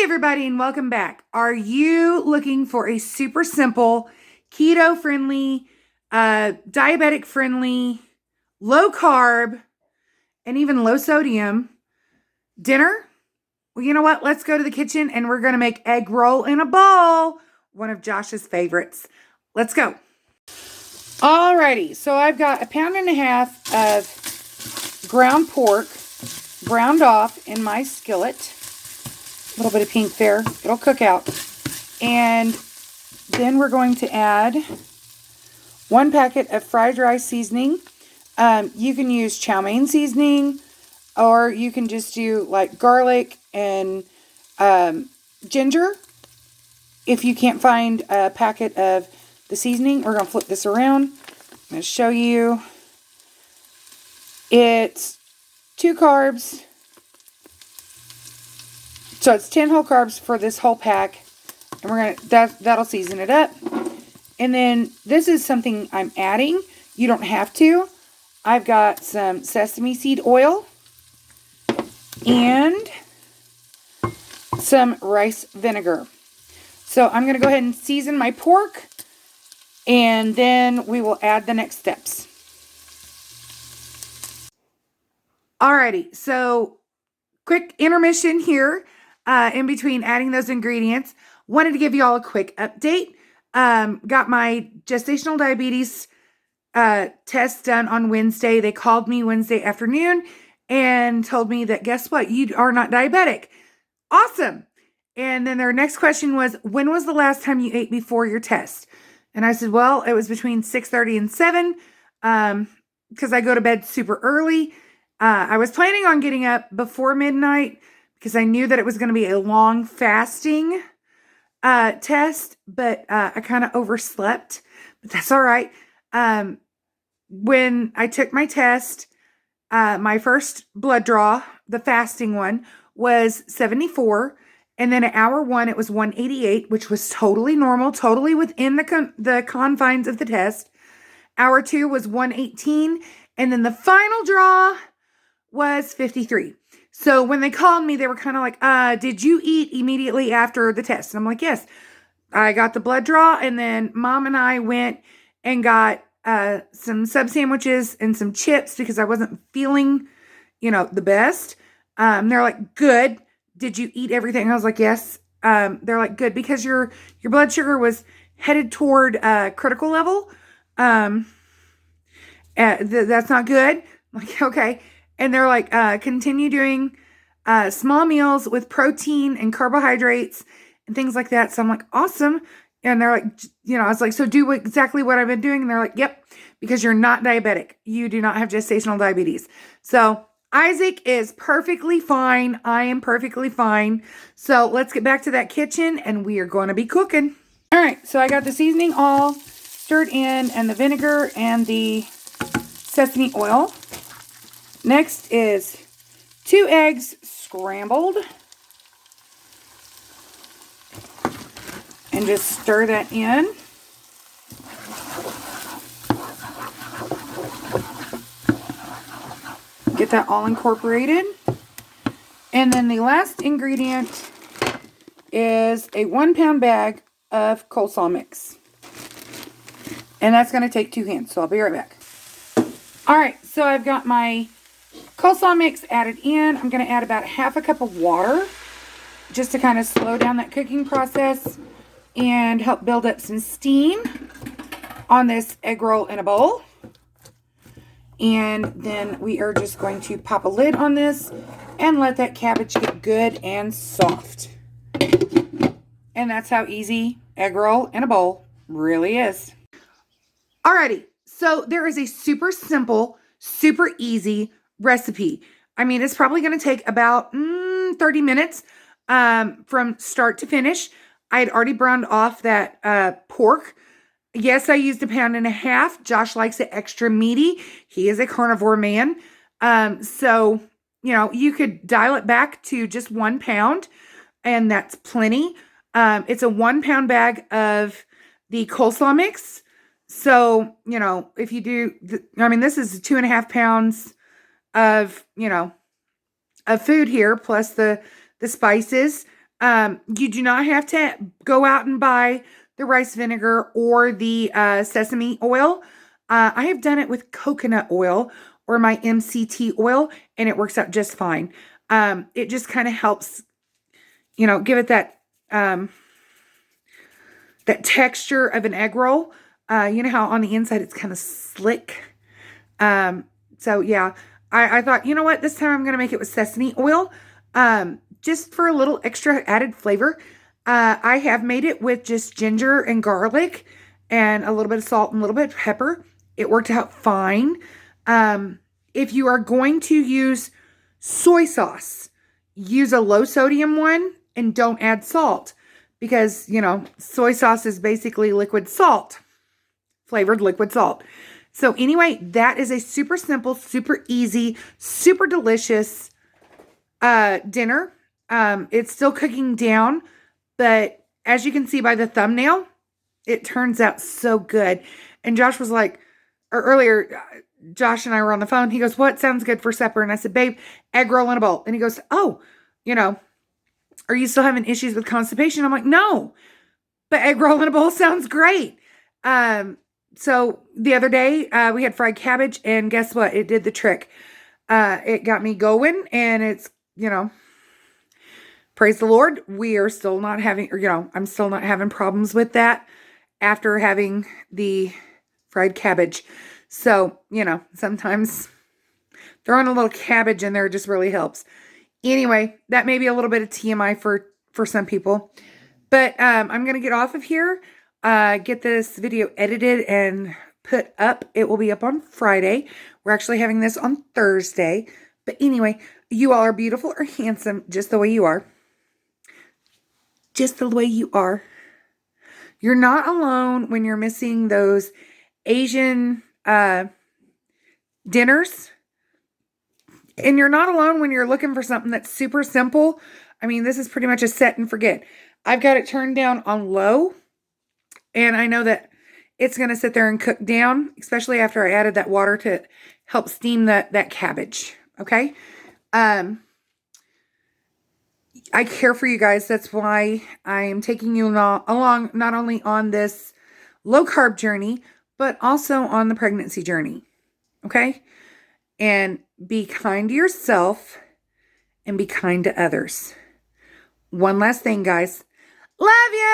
everybody, and welcome back. Are you looking for a super simple, keto-friendly, diabetic-friendly, low-carb, and even low-sodium dinner? Well, you know what? Let's go to the kitchen, and we're going to make egg roll in a bowl, one of Josh's favorites. Let's go. Alrighty, so I've got 1.5 pounds of ground pork browned off in my skillet. A little bit of pink there. It'll cook out. And then we're going to add 1 packet of fried rice seasoning. You can use chow mein seasoning, or you can just do like garlic and ginger. If you can't find a packet of the seasoning, we're going to flip this around. I'm going to show you. It's 2 carbs. So it's 10 whole carbs for this whole pack. And we're going to, that'll season it up. And then this is something I'm adding. You don't have to. I've got some sesame seed oil and some rice vinegar. So I'm going to go ahead and season my pork, and then we will add the next steps. Alrighty, so quick intermission here. In between adding those ingredients, wanted to give you all a quick update. Got my gestational diabetes test done on Wednesday. They called me Wednesday afternoon and told me that, guess what? You are not diabetic. Awesome. And then their next question was, when was the last time you ate before your test? And I said, well, it was between 6:30 and 7 because I go to bed super early. I was planning on getting up before midnight because I knew that it was going to be a long fasting test, but I kind of overslept, but that's all right. When I took my test, my first blood draw, the fasting one, was 74, and then at hour 1, it was 188, which was totally normal, totally within the confines of the test. Hour 2 was 118, and then the final draw was 53. So when they called me, they were kind of like, did you eat immediately after the test? And I'm like, yes. I got the blood draw, and then Mom and I went and got some sub sandwiches and some chips because I wasn't feeling, the best. They're like, good. Did you eat everything? I was like, yes. They're like, good, because your blood sugar was headed toward critical level. That's not good. I'm like, okay. And they're like, continue doing small meals with protein and carbohydrates and things like that. So I'm like, awesome. And they're like, I was like, so do exactly what I've been doing. And they're like, yep, because you're not diabetic. You do not have gestational diabetes. So Isaac is perfectly fine. I am perfectly fine. So let's get back to that kitchen, and we are going to be cooking. All right. So I got the seasoning all stirred in, and the vinegar and the sesame oil. Next is 2 eggs scrambled. And just stir that in. Get that all incorporated. And then the last ingredient is a 1 pound bag of coleslaw mix. And that's going to take 2 hands, so I'll be right back. All right, so I've got my coleslaw mix added in. I'm going to add about 1/2 cup of water just to kind of slow down that cooking process and help build up some steam on this egg roll in a bowl. And then we are just going to pop a lid on this and let that cabbage get good and soft. And that's how easy egg roll in a bowl really is. Alrighty, so there is a super simple, super easy recipe. I mean, it's probably going to take about 30 minutes from start to finish. I had already browned off that pork. Yes, I used 1.5 pounds. Josh likes it extra meaty. He is a carnivore man. So, you could dial it back to just 1 pound, and that's plenty. It's a 1 pound bag of the coleslaw mix. So, if you do, this is 2.5 pounds of, of food here, plus the spices. You do not have to go out and buy the rice vinegar or the sesame oil. I have done it with coconut oil or my MCT oil, and it works out just fine. It just kind of helps, give it that texture of an egg roll. You know how on the inside it's kind of slick. So yeah, I thought, you know what, this time I'm going to make it with sesame oil. Just for a little extra added flavor. I have made it with just ginger and garlic and a little bit of salt and a little bit of pepper. It worked out fine. If you are going to use soy sauce, use a low sodium one and don't add salt because, soy sauce is basically liquid salt, flavored liquid salt. So anyway, that is a super simple, super easy, super delicious dinner. It's still cooking down, but as you can see by the thumbnail, it turns out so good. And Josh was like, or earlier, Josh and I were on the phone. He goes, "What sounds good for supper?" And I said, "Babe, egg roll in a bowl." And he goes, "Oh, are you still having issues with constipation?" I'm like, "No, but egg roll in a bowl sounds great." So the other day, we had fried cabbage, and guess what? It did the trick. It got me going, and it's, praise the Lord, we are still not having, I'm still not having problems with that after having the fried cabbage. So, sometimes throwing a little cabbage in there just really helps. Anyway, that may be a little bit of TMI for some people. But I'm going to get off of here, get this video edited and put up. It will be up on Friday. We're actually having this on Thursday. But anyway, you all are beautiful or handsome just the way you are. Just the way you are. You're not alone when you're missing those Asian dinners. And you're not alone when you're looking for something that's super simple. I mean, this is pretty much a set and forget. I've got it turned down on low. And I know that it's going to sit there and cook down, especially after I added that water to help steam that cabbage. Okay? I care for you guys. That's why I am taking you along not only on this low carb journey, but also on the pregnancy journey. Okay? And be kind to yourself and be kind to others. One last thing, guys. Love ya!